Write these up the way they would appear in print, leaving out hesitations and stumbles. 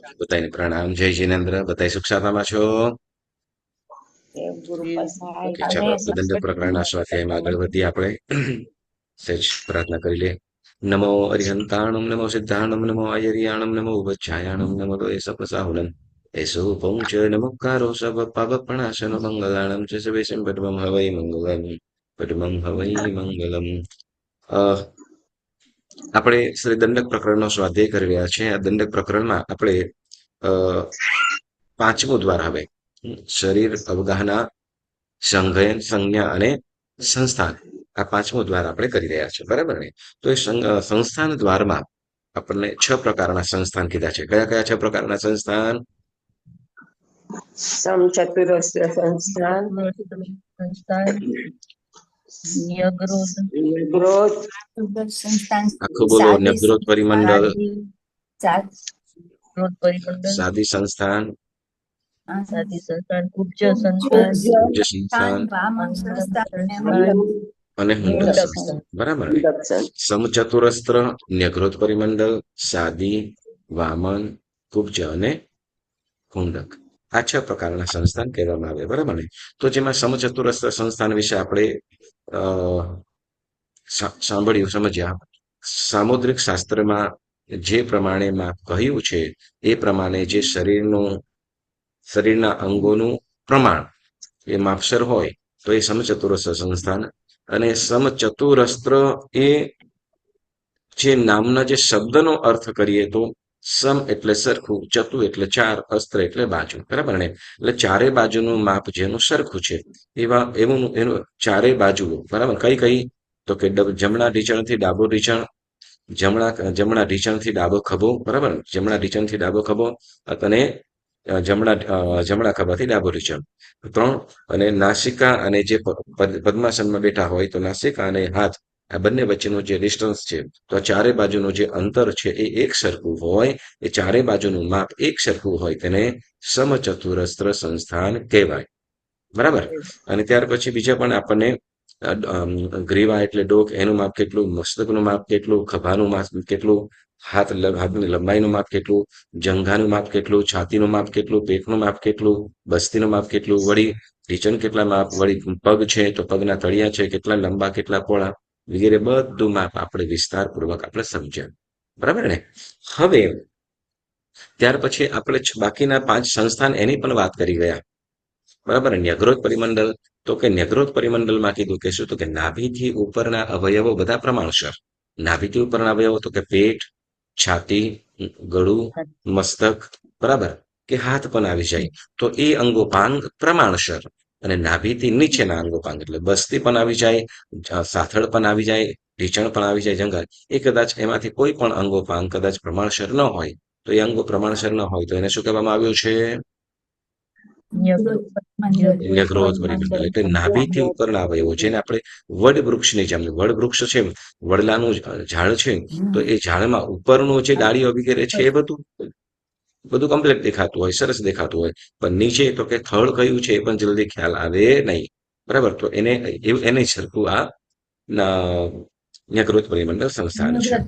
બધાને પ્રણામ. જય જિનેન્દ્ર. બધા સુખ શાંતિમાં છો? ગુરુ પ્રસાદ ઓકે, ચાલો દંડ પ્રકરણના સ્વાધ્યાયમાં આગળ વધીએ આપણે. સહેજ પ્રાર્થના કરી લે. નમો અરિહંતાણમ નમો સિદ્ધાણમ નમો આયર્યાણમ નમો ઉપાધ્યાયાણમ નમો એસપસાહુનમ એસો પૌંચ નમોકારો સબ પાવપણાશન મંગલાણમ ચ સવેશમ પદ્મં હવૈ મંગલમ પદ્મં હવૈ મંગલમ. આપણે શ્રી દંડક પ્રકરણનો સ્વાધ્યાય કરી રહ્યા છીએ. આ દંડક પ્રકરણમાં આપણે અ, પાંચમું દ્વાર હવે શરીર, અવગાહના, સંઘયન, સંજ્ઞા અને સંસ્થાન. આ પાંચમું દ્વાર આપણે કરી રહ્યા છીએ, બરાબર ને? તો એ સંસ્થાન દ્વારમાં આપણને 6 પ્રકારના સંસ્થાન કીધા છે. કયા કયા 6 પ્રકારના સંસ્થાન? સમચતુરસ્ર સંસ્થાન, સંસ્થાન, ન્યગ્રોધ, ગ્રોથ, સંસ્થાન, આખું બોલો. ન્યગ્રોધ પરિમંડળ, ક્રોધ પરિમંડળ, સાદી સંસ્થાન, સાદી સંસ્થાન, કુબ્જ સંસ્થાન, કુબ્જ સંસ્થાન વામન સંસ્થાન અને સંસ્થાન, અને હુંડક હુંડક સંસ્થાન, બરાબર ને? ઇન્ડક્શન, સમચતુરસ્ત્ર, ન્યગ્રોધ પરિમંડળ, સાદી, વામન, કુબ્જ અને હુંડક. આ 6 પ્રકારના સંસ્થાન કહેવામાં આવે, બરાબર ને? તો જેમાં સમચતુરસ્ત્ર સંસ્થાન વિશે આપણે અ, સાંભળ્યું, સમજ્યા. સામુદ્રિક શાસ્ત્રમાં જે પ્રમાણે માપ કહ્યું છે એ પ્રમાણે જે શરીરના અંગોનું પ્રમાણ એ માપસર હોય તો એ સમચતુરસ્ર સંસ્થાન. અને સમચતુરસ્ત્ર એ જે નામના જે શબ્દનો અર્થ કરીએ તો સમ એટલે સરખું, ચતુ એટલે 4, અસ્ત્ર એટલે બાજુ, બરાબર ને? એટલે ચારે બાજુનું માપ જેનું સરખું છે એનું ચારે બાજુ, બરાબર? કઈ કઈ? તો કે જમણા ઢીંચણથી ડાબો ઢીંચણ, જમણા ઢીંચણથી ડાબો ખભો, બરાબર? જમણા ઢીંચણથી ડાબો ખભો અને જમણા ખભાથી ડાબો ઢીંચણ, 3. અને નાસિકા અને જે પદ્માસનમાં બેઠા હોય તો નાસિકા અને હાથ, આ બંને વચ્ચેનું જે ડિસ્ટન્સ છે, તો ચારે બાજુનું જે અંતર છે એ એક સરખું હોય, એ ચારે બાજુનું માપ એક સરખું હોય તેને સમચતુરસ્ર સંસ્થાન કહેવાય, બરાબર? અને ત્યાર પછી બીજા પણ આપણને ગ્રીવા એટલે ડોક, એનું માપ કેટલું, મસ્તકનું માપ કેટલું, ખભાનું માપ કેટલું, હાથની લંબાઈનું માપ કેટલું, જંઘાનું માપ કેટલું, છાતીનું માપ કેટલું, પેટનું માપ કેટલું, બસ્તીનું માપ કેટલું, વળી ઢીંચણ કેટલા માપ, વળી પગ છે તો પગના તળિયા છે કેટલા લંબા કેટલા પહોળા, વગેરે બધું માપ આપણે વિસ્તારપૂર્વક આપણે સમજ્યા, બરાબર ને? હવે ત્યાર પછી આપણે બાકીના 5 સંસ્થાન એની પણ વાત કરી ગયા, બરાબર. ન્યગ્રોધ પરિમંડળ, તો કે ન્યગ્રોધ પરિમંડળમાં કીધું કે શું? તો કે નાભીથી ઉપરના અવયવો બધા પ્રમાણસર. નાભીથી ઉપરના અવયવો તો કે પેટ, છાતી, ગળું, મસ્તક, બરાબર? કે હાથ પણ આવી જાય તો એ અંગોપાંગ પ્રમાણસર. અને નાભીથી નીચેના અંગોપાંગ એટલે બસ્તી પણ આવી જાય, સાથળ પણ આવી જાય, ઢીંચણ પણ આવી જાય, જંઘા, એ કદાચ એમાંથી કોઈ પણ અંગોપાંગ કદાચ પ્રમાણસર ન હોય તો એ અંગો પ્રમાણસર ન હોય તો એને શું કહેવામાં આવ્યું છે? ન્યગ્રોધ પરિમંડળ. એટલે નાભીથી ઉપરના અવયવો, જેને આપણે વડ વૃક્ષની જેમ, વડ વૃક્ષ છે, વડલાનું ઝાડ છે, તો એ ઝાડમાં ઉપરનું જે ડાળીઓ વગેરે છે એ બધું કમ્પ્લીટ દેખાતું હોય, સરસ દેખાતું હોય, પણ નીચે તો કે થડ કયું છે એ પણ જલ્દી ખ્યાલ આવે નહીં, બરાબર? તો એને સરખું આ ન્યગ્રોધ પરિમંડળ સંસ્થાન છે.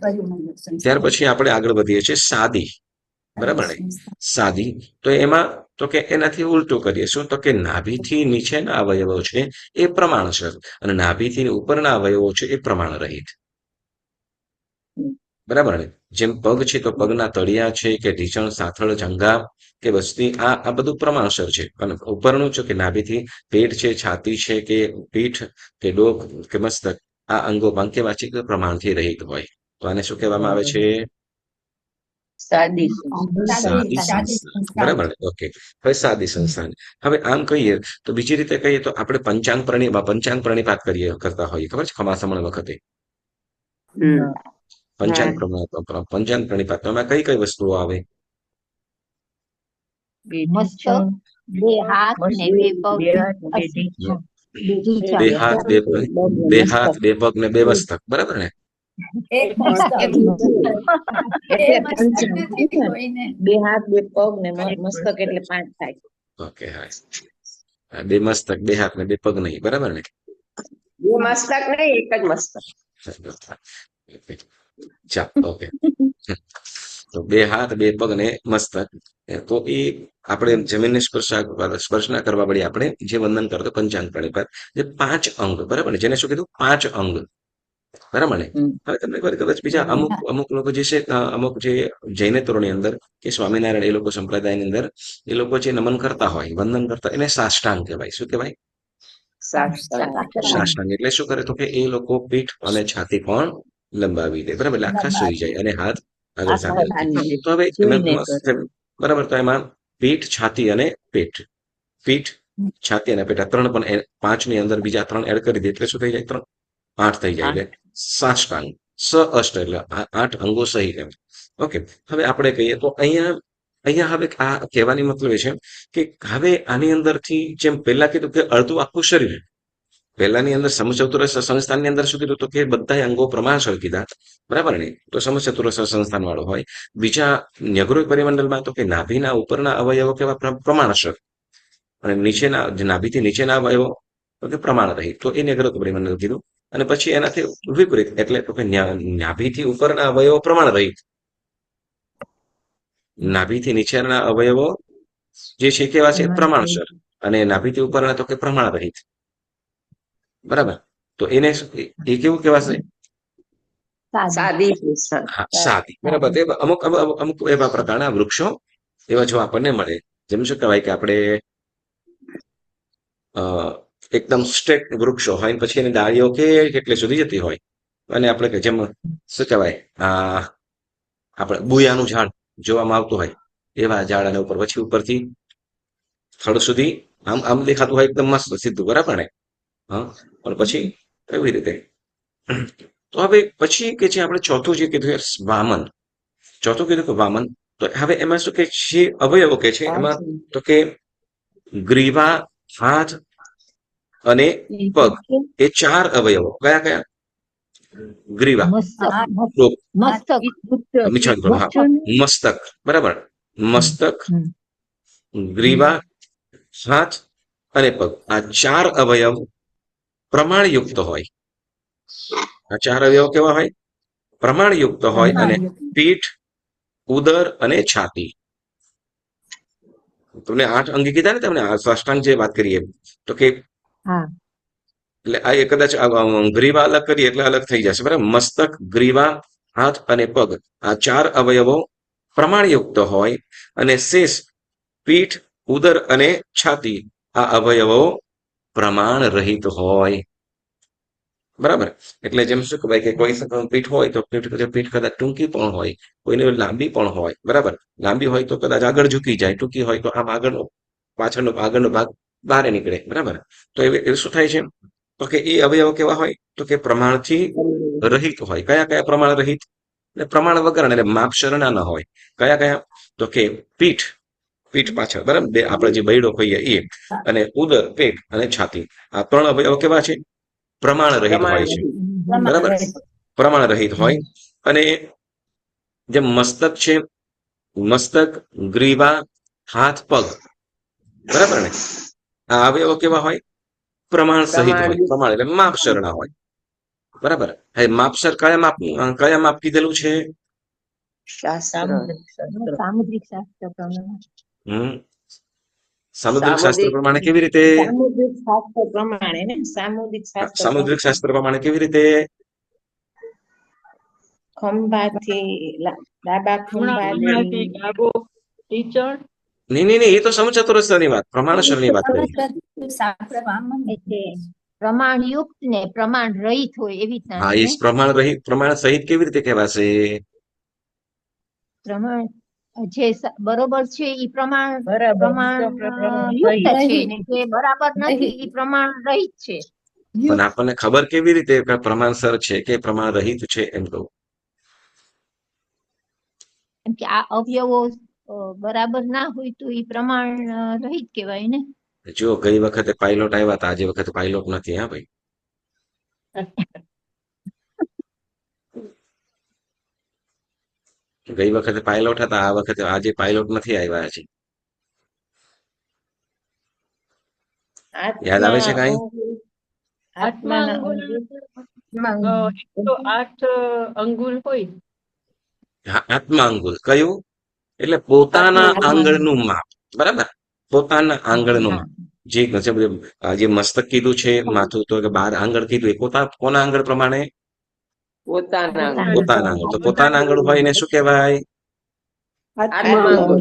ત્યાર પછી આપણે આગળ વધીએ છીએ સાદી, બરાબર ને? સાદી, તો એમાં તો કે એનાથી ઉલટું કરીએ. શું? તો કે નાભીથી નીચેના અવયવો છે એ પ્રમાણસર અને નાભીથી ઉપરના અવયવો છે એ પ્રમાણ રહિત, બરાબર ને? જેમ પગ છે તો પગના તળિયા છે કે ઢીંચણ, સાથળ, જંઘા કે બસ્તી, આ બધું પ્રમાણસર છે. અને ઉપરનું છે કે નાભીથી પેટ છે, છાતી છે કે પીઠ કે ડોક કે મસ્તક, આ અંગોપાંગ કેવા છે કે પ્રમાણથી રહિત હોય, તો આને શું કહેવામાં આવે છે? સાદી સાદી સંસ્થાન, બરાબર ને? ઓકે, હવે સાદી સંસ્થાન. હવે આમ કહીએ તો બીજી રીતે કહીએ તો આપણે પંચાંગ પ્રણિપાત કરતા હોઈએ, ખબર છે? ખમાસમણ વખતે પંચાંગ પ્રણિપાત, તો એમાં કઈ કઈ વસ્તુઓ આવે? મસ્તક, 2 હાથ ને 2 પગ, બે હાથ, બે હાથ, 2 પગ ને 2 મસ્તક, બરાબર ને? એક મસ્તક, એટલે બે મસ્તક નથી કોઈને. 2 હાથ 2 પગ ને મસ્તક એટલે 5 થાય. ઓકે, હા, 2 મસ્તક, 2 હાથ ને 2 પગ નહીં, બરાબર ને? 2 મસ્તક નહીં, એક જ મસ્તક. ચાલો, ઓકે. તો બે હાથ, બે પગ અને મસ્તક. તો એ આપણે જમીનને સ્પર્શ ના કરવા વળી આપણે જે વંદન કરતો પંચાંગ પ્રણિપાત, જે 5 અંગ, બરાબર ને, જેને શું કીધું? 5 અંગ, બરાબર ને. હમ. હવે તમને ખબર કદાચ બીજા અમુક અમુક લોકો જે છે, અમુક જે જૈનેતરોની અંદર કે સ્વામિનારાયણ એ લોકો સંપ્રદાયની અંદર એ લોકો જે નમન કરતા હોય, વંદન કરતા, એને સાષ્ટાંગ કહેવાય. શું કહેવાય? સાષ્ટાંગ. સાષ્ટાંગ એટલે શું કરે? તો કે એ લોકો પીઠ અને છાતી પણ લંબાવી દે, બરાબર, એટલે આખા સુઈ જાય અને હાથ આગળ હાથ સાંકળી દે. બાંધી દે. તો હવે સૂઈને મસ્ત, બરાબર, તો એમાં પીઠ, છાતી અને પેટ, પીઠ, છાતી અને પેટ, આ 3 પણ 5 ની અંદર બીજા 3 એડ કરી દે એટલે શું થઈ જાય? 3, 8 થઈ જાય. એટલે સાષ્ટાંગ, અષ્ટ એટલે 8 અંગો સહિત એમ. ઓકે, હવે આપણે કહીએ તો અહીંયા અહીંયા હવે આ કહેવાની મતલબ એ છે કે હવે આની અંદરથી જેમ પહેલા કીધું કે અડધું આખું શરીર, પહેલાની અંદર સમચતુરસ્ર સંસ્થાનની અંદર શું કીધું? તો કે બધા અંગો પ્રમાણસર કીધા, બરાબર ને. તો સમચતુરસ્ર સંસ્થાન વાળો હોય. બીજા ન્યગ્રોહ પરિમંડળમાં તો કે નાભીના ઉપરના અવયવો કેવા? પ્રમાણસર, અને નીચેના, નાભીથી નીચેના અવયવો તો કે પ્રમાણ રહિત. તો એ ન્યગ્રોહ પરિમંડળ કીધું. અને પછી એનાથી વિપરીત એટલે તો કે નાભીથી ઉપરના અવયવો પ્રમાણ રહિત, નાભીથી નીચેના અવયવો જે છે કેવા છે? પ્રમાણસર, અને નાભીથી ઉપરના તો કે પ્રમાણ રહિત, બરાબર. તો એને એ કેવું કહેવાશે? સાદી. હા, સાદી, બરાબર. તો અમુક અમુક અમુક એવા પ્રકારના વૃક્ષો એવા જો આપણને મળે, જેમ શું કહેવાય કે આપણે એકદમ સ્ટ્રેટ વૃક્ષો હોય ને પછી એની ડાળીઓ કેટલે સુધી જતી હોય, અને આપણે કે જેમ શું કહેવાય, આપણે બુયાનું ઝાડ જોવામાં આવતું હોય એવા ઝાડ, અને ઉપર પછી ઉપરથી થડ સુધી આમ આમ દેખાતું હોય, એકદમ મસ્ત સીધું, બરાબર ને. હા, પણ પછી એવી રીતે. તો હવે પછી કે છે આપણે ચોથું જે કીધું વામન, ચોથું કીધું કે વામન. તો હવે એમાં શું કે છે? અવયવો કે છે એમાં તો કે ગ્રીવા, હાથ અને પગ, એ 4 અવયવો કયા કયા? ગ્રીવા, મસ્તક, મસ્તક, બરાબર, મસ્તક, ગ્રીવા, હાથ અને પગ, આ 4 અવયવ પ્રમાણયુક્ત હોય. આ 4 અવયવ કેવા હોય? પ્રમાણયુક્ત હોય. અને પીઠ, ઉદર અને છાતી, તમને 8 અંગ કીધા ને તમને, આ સાષ્ટાંગ જે વાત કરીએ, તો કે એટલે આ કદાચ ગ્રીવા અલગ કરીએ એટલે અલગ થઈ જશે, બરાબર. મસ્તક, ગ્રીવા, હાથ અને પગ, આ 4 અવયવો પ્રમાણયુક્ત હોય. અને શેષ પીઠ, ઉદર અને છાતી, આ અવયવો પ્રમાણ રહિત હોય, બરાબર. એટલે જેમ શું કહેવાય કે કોઈ પીઠ હોય તો પીઠ કદાચ ટૂંકી પણ હોય, કોઈને લાંબી પણ હોય, બરાબર. લાંબી હોય તો કદાચ આગળ ઝૂકી જાય, ટૂંકી હોય તો આમ આગળનો પાછળનો ભાગ બહાર નીકળે, બરાબર. તો એ શું થાય છે? તો કે એ અવયવો કેવા હોય? તો કે પ્રમાણથી રહિત હોય. કયા કયા પ્રમાણ રહિત? એટલે પ્રમાણ વગર, એટલે માપસરના ન હોય. કયા કયા? તો કે પીઠ, પીઠ પાછળ, બરાબર, બે આપણે જે બૈડો કહીએ એ, અને ઉદર, પેટ અને છાતી, આ 3 અવયવો કેવા છે? પ્રમાણ રહિત હોય છે, બરાબર, પ્રમાણ રહિત હોય. અને જે મસ્તક છે, મસ્તક, ગ્રીવા, હાથ, પગ, બરાબર ને, આ અવયવો કેવા હોય? પ્રમાણ સહિત હોય. પ્રમાણ એટલે માપસર ના હોય, બરાબર. હવે માપસર કયા માપ કીધેલું છે? સામુદ્રિક શાસ્ત્ર પ્રમાણે. સામુદ્રિક શાસ્ત્ર પ્રમાણે કેવી રીતે? સામુદ્રિક શાસ્ત્ર પ્રમાણે ને, સામુદ્રિક શાસ્ત્ર સામુદ્રિક શાસ્ત્ર પ્રમાણે કેવી રીતે? ખંભાથી ડાબા ખંભાથી નહીં, એ તો સમચતુરસ્રની વાત, પ્રમાણસરની વાત કરી. એટલે પ્રમાણયુક્ત ને પ્રમાણ રહિત હોય એવી રીતના હા, છે એ ને? પ્રમાણ રહિત, પ્રમાણ સહિત કેવી રીતે કહેવાશે? પ્રમાણ જે બરોબર છે એ પ્રમાણ બરાબર યુક્ત છે, ને જે બરાબર નથી એ પ્રમાણ રહિત છે. પણ આપણને ખબર કેવી રીતે કે પ્રમાણસર છે કે પ્રમાણ રહિત છે? એમ કહું. કેમ કે આ અવયવો બરાબર ના હોય તો એ પ્રમાણ રહિત કહેવાય ને. જો ગઈ વખતે પાયલોટ આવ્યા હતા, આજે વખતે પાયલોટ નથી. હા ભાઈ, ગઈ વખતે પાયલોટ હતા, આ વખતે આજે પાયલોટ નથી આવ્યા. હજી યાદ આવે છે કાંઈ? આત્માના 108 અંગુલ હોય. હા, આત્માંગુલ કયું? એટલે પોતાના આંગળનું માપ, બરાબર? પોતાના આંગળનું માપ. જે મસ્તક કીધું છે, માથું તો કે 12 આંગળ કીધું, એ કોના આંગળ પ્રમાણે? પોતાના પોતાના આંગળ. તો પોતાના આંગળ હોય એને શું કહેવાય? આત્માંગુલ.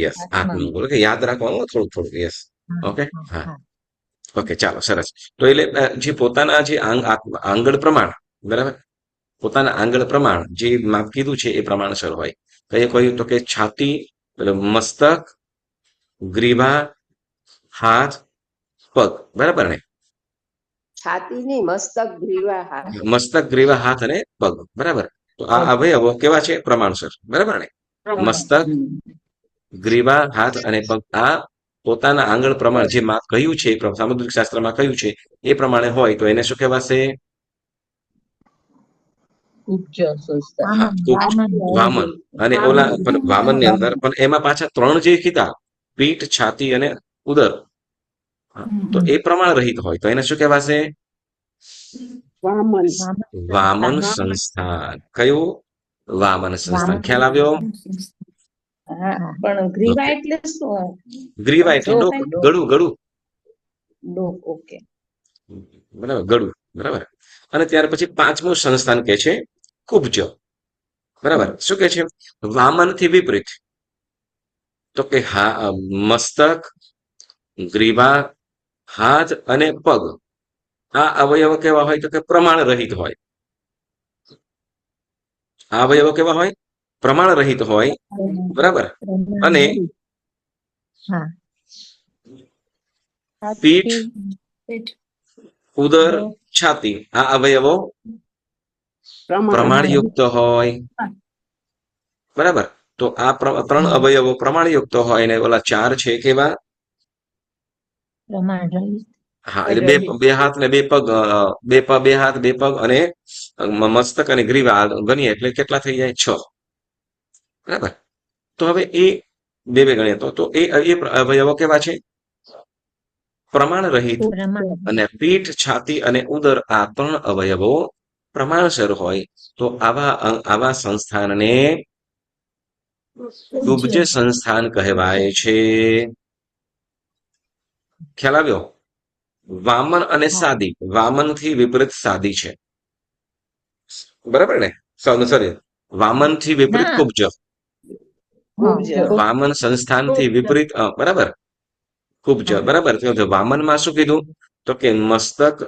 યસ, આત્માંગુલ. ઓકે, યાદ રાખવાનું થોડું થોડું. યસ. ઓકે, હા. ઓકે, ચાલો, સરસ. તો એટલે જે પોતાના જે આંગળ પ્રમાણ, બરાબર? પોતાના આંગળ પ્રમાણ જે માપ કીધું છે એ પ્રમાણસર હોય. કઈ કહ્યું તો કે છાતી, મસ્તક, ગ્રીવા, હાથ, પગ, બરાબર ને? છાતી ની મસ્તક ગ્રીવા હાથ. મસ્તક, ગ્રીવા, હાથ અને પગ, બરાબર? તો આ અવયવો કેવા છે? પ્રમાણસર, બરાબર ને? મસ્તક, ગ્રીવા, હાથ અને પગ આ પોતાના આંગળ પ્રમાણ જે માપ કહ્યું છે, સામુદ્રિક શાસ્ત્રમાં કહ્યું છે એ પ્રમાણે હોય તો એને શું કહેવાશે? હા, વામન. અને ઓલા પણ વામન ની અંદર પણ એમાં પાછા 3 જે કીધા, પીઠ, છાતી અને ઉદર, તો એ પ્રમાણ રહિત હોય તો એને શું કહેવાશે? વામન સંસ્થાન. કયું? વામન સંસ્થાન. ખ્યાલ આવ્યો? હા, પણ ગ્રીવા એટલે શું? ગ્રીવા એટલે ડોક, ગળું, ગળું, ડોક. ઓકે. બરાબર, ગળું, બરાબર. અને ત્યાર પછી 5મું સંસ્થાન કે છે કુબ્જ, બરાબર. શું કે છે? વામન થી વિપરીત. તો કે હા, મસ્તક, ગ્રીવા, હાથ અને પગ આ અવયવ કેવા હોય તો કે પ્રમાણ રહિત હોય. આ અવયવો કેવા હોય? પ્રમાણ રહિત હોય, બરાબર. અને પીઠ, ઉદર, છાતી આ અવયવો પ્રમાણયુક્ત હોય, બરાબર. તો આ 3 અવયવો પ્રમાણયુક્ત હોય ને ઓલા 4 છે કેવા? હા, એટલે બે હાથ ને બે પગ, બે હાથ, બે પગ અને મસ્તક અને ગ્રીવા ગણીએ એટલે કેટલા થઈ જાય? 6, બરાબર. તો હવે એ બે ગણીએ તો એ અવયવો કેવા છે? પ્રમાણ રહિત. અને પીઠ, છાતી અને ઉદર આ 3 અવયવો પ્રમાણસર હોય તો આવા સંસ્થાનને કુબ્જ સંસ્થાન કહેવાય છે. ખ્યાલ આવ્યો? વામન અને સાદી, વામન થી વિપરીત સાદી છે, બરાબર ને? સોરી, વામન થી વિપરીત કુબ્જ, વામન સંસ્થાન થી વિપરીત, બરાબર, કુબ્જ, બરાબર. વામન માં શું કીધું તો કે મસ્તક,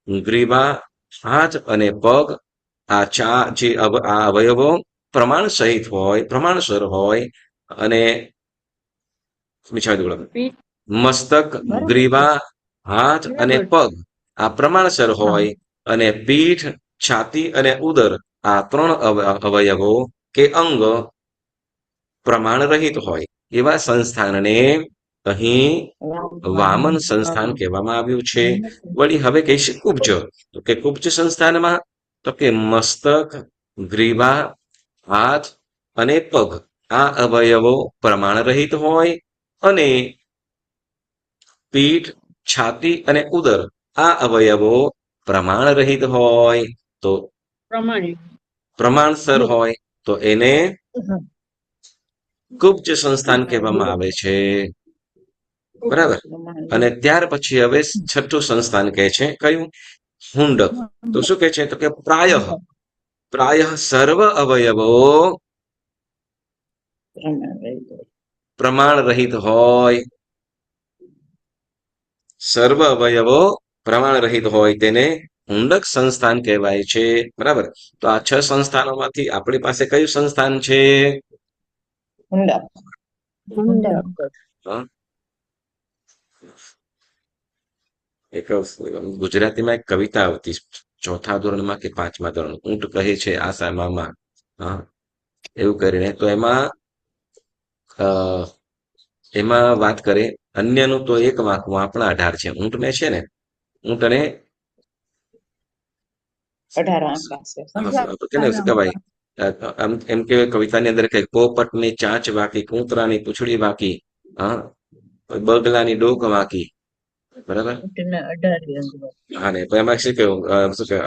ગ્રીવા, હાથ અને પગ આ અવયવો પ્રમાણ સહિત હોય, પ્રમાણસર હોય અને મસ્તક, ગ્રીવા, હાથ અને પગ આ પ્રમાણસર હોય અને પીઠ, છાતી અને ઉદર આ 3 અવયવો કે અંગ પ્રમાણ રહિત હોય એવા સંસ્થાનને અહીં વામન સંસ્થાન કહેવામાં આવ્યું છે. વળી હવે કહીશ કુબ્જ. તો કે કુબ્જ સંસ્થાનમાં તો કે મસ્તક, ગ્રીવા, હાથ અને પગ આ અવયવો પ્રમાણ રહિત હોય અને પીઠ, છાતી અને ઉદર આ અવયવો પ્રમાણ રહિત હોય. તો પ્રમાણસર હોય તો એને કુબ્જ સંસ્થાન કહેવામાં આવે છે, બરાબર. અને ત્યાર પછી હવે 6થું સંસ્થાન કહે છે કયું? હુંડક. તો શું કહે છે તો કે પ્રાય સર્વ અવયવો પ્રમાણ રહિત હોય. સર્વ અવયવો પ્રમાણ રહિત હોય તેને હુંડક સંસ્થાન કહેવાય છે, બરાબર. તો આ 6 સંસ્થાનોમાંથી આપણી પાસે કયું સંસ્થાન છે? એક ગુજરાતીમાં એક કવિતા આવતી 4થા ધોરણમાં કે 5મા ધોરણ, ઊંટ કહે છે આશા મામા, હા, એવું કરીને. તો એમાં વાત કરે અન્યનું તો એક વાંકું આપણા 18 છે. ઊંટને છે ને, ઊંટને 18 આંકડા છે. કેને શું કહેવાય? એમ કે કવિતાની અંદર કે પોપટની ચાંચ વાકી, કૂતરાની પૂંછડી વાકી, હા, બગલાની ડોક વાકી, બરાબર. હા, ને એમાં શું કહ્યું?